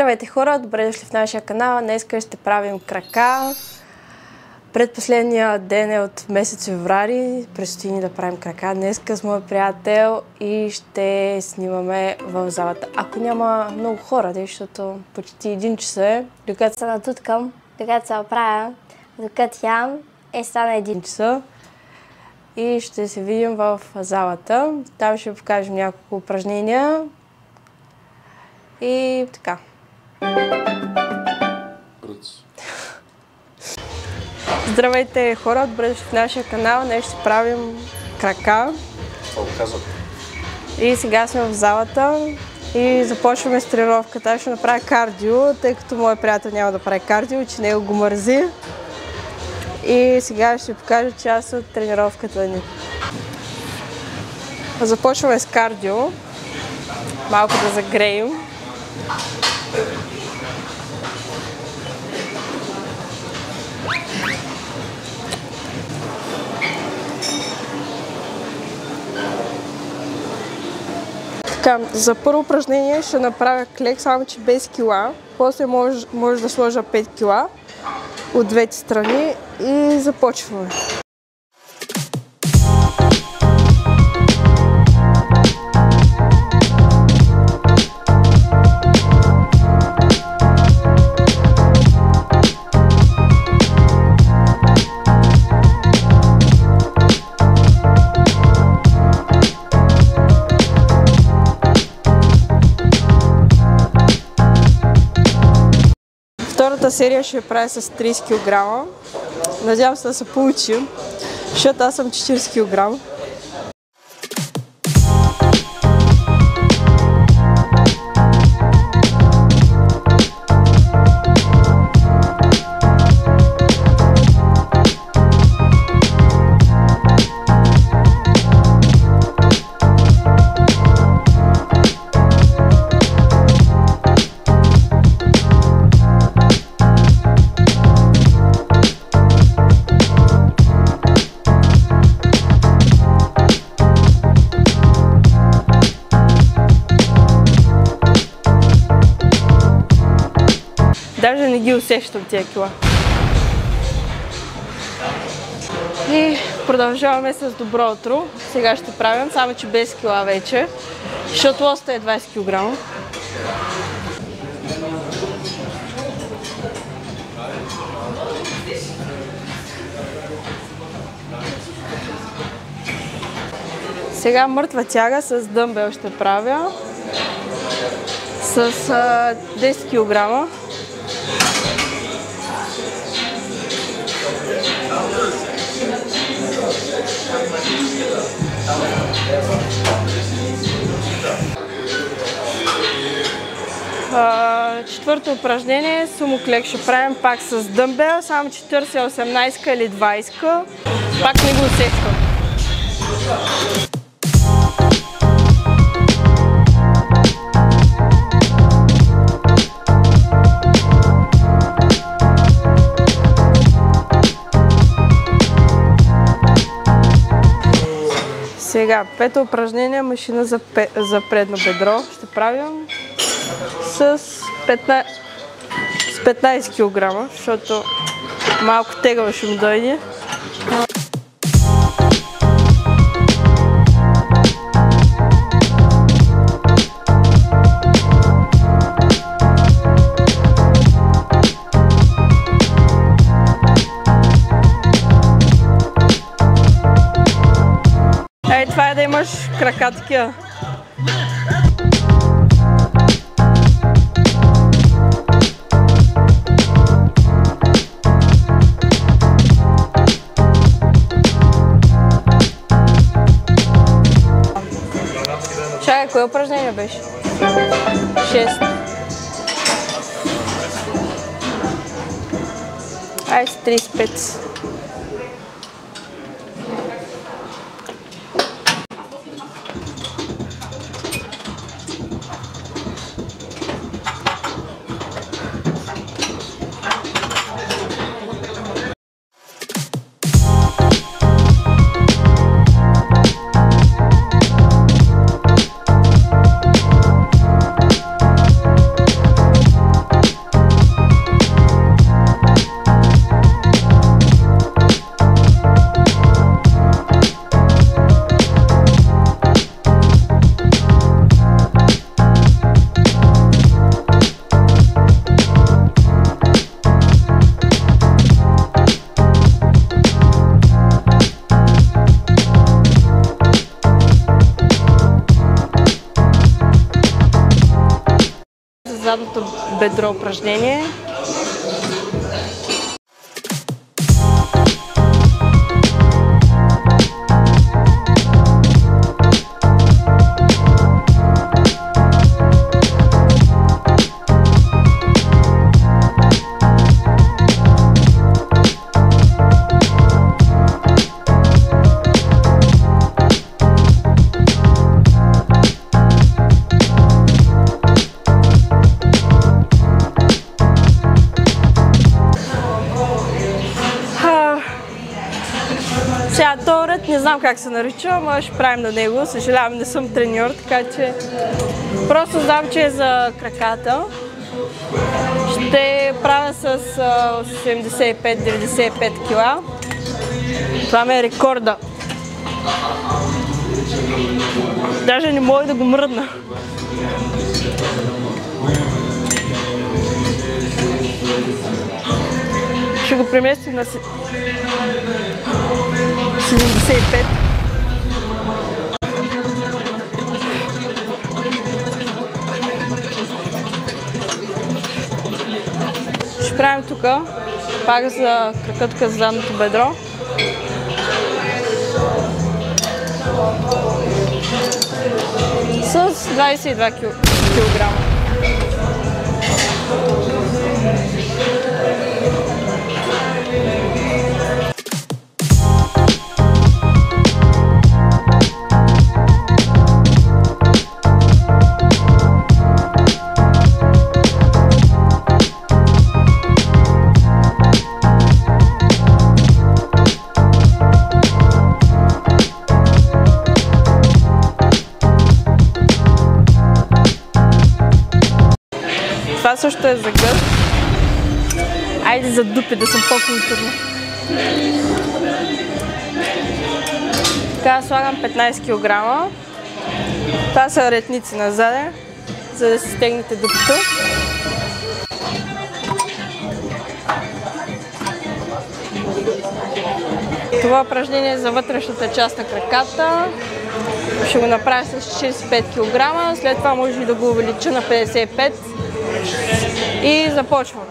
Здравейте хора, добре дошли в нашия канал. Днес ще правим крака. Предпоследния ден е от месец февруари. Предстои ни да правим крака днес с моя приятел и ще снимаме в залата. Ако няма много хора, защото почти 1 часа е. Докато се натуткам, докато се оправя, докато ям, стана 1 часа. И ще се видим в залата. Там ще покажем няколко упражнения. И така. Здравейте хора, добре дошли в нашия канал. Днес ще правим крака. И сега сме в залата и започваме с тренировката. Ще направя кардио, тъй като моят приятел няма да прави кардио, че него го мързи. И сега ще покажа част от тренировката ни. Започваме с кардио. Малко да загреем. Така, за първо упражнение ще направя клек, само че без кила. После може да сложа 5 кила от двете страни и започваме. Втората серия ще я правя с 30 кг. Надявам се да се получи, защото аз съм 40 кг. Даже не ги усещам тия кила. И продължаваме с добро утро. Сега ще правим, само че без кила вече, защото лоста е 20 кг. Сега мъртва тяга с дъмбел ще правя с 10 кг. Четвърто упражнение, сумоклек ще правим пак с дъмбел, само че търся 18 или 20. Пак не го усещам. Сега, пето упражнение, машина за предно бедро ще правим с 15 кг, защото малко тегъл ще ми дойде. Това е да имаш крака такива. Чакай, кое упражнение беше? 6. Айде 35. задното бедро упражнение. Сега този ред не знам как се нарича, ама ще правим на него. Съжалявам, не съм треньор, така че просто знам, че е за краката. Ще правя с 75-95 кила. Това ми е рекорда. Даже не мога да го мръдна. Ще го преместим на 75. Ще правим тук, пак за крака, тук за задното бедро. С 22 килограма. Това също е за гърд. Айде за дупи, да съм по-културна. Така слагам 15 кг. Това са ретници назаде, за да си стегнете дупито. Това упражнение е за вътрешната част на краката. Ще го направя с 45 кг, след това може и да го увелича на 55 и започваме.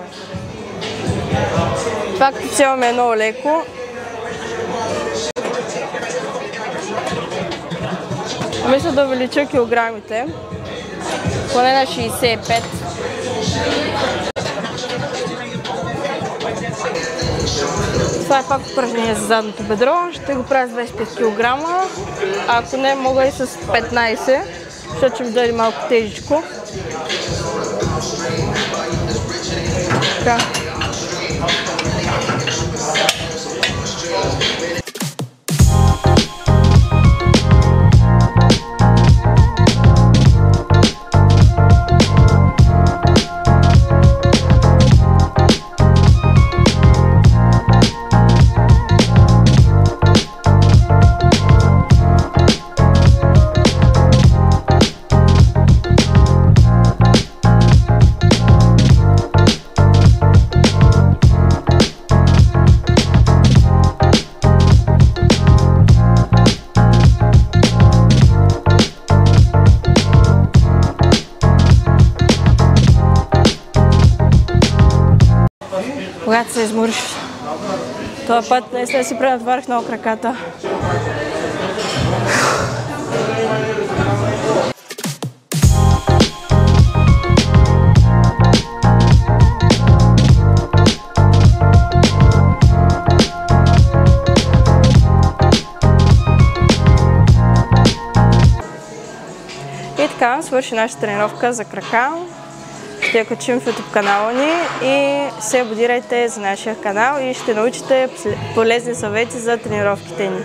Това като цяло ми е много леко. Мисля да увелича килограмите, поне на 65. Това е пак упражнение за задното бедро. Ще го правя с 25 кг. Ако не, мога и с 15, защото ще ми даде малко тежичко. Така. Когато се измориш. Това път наистина си пренатварих много краката. И така, свърши нашата тренировка за крака. Ще я качим в YouTube канала ни и се абонирайте за нашия канал и ще научите полезни съвети за тренировките ни.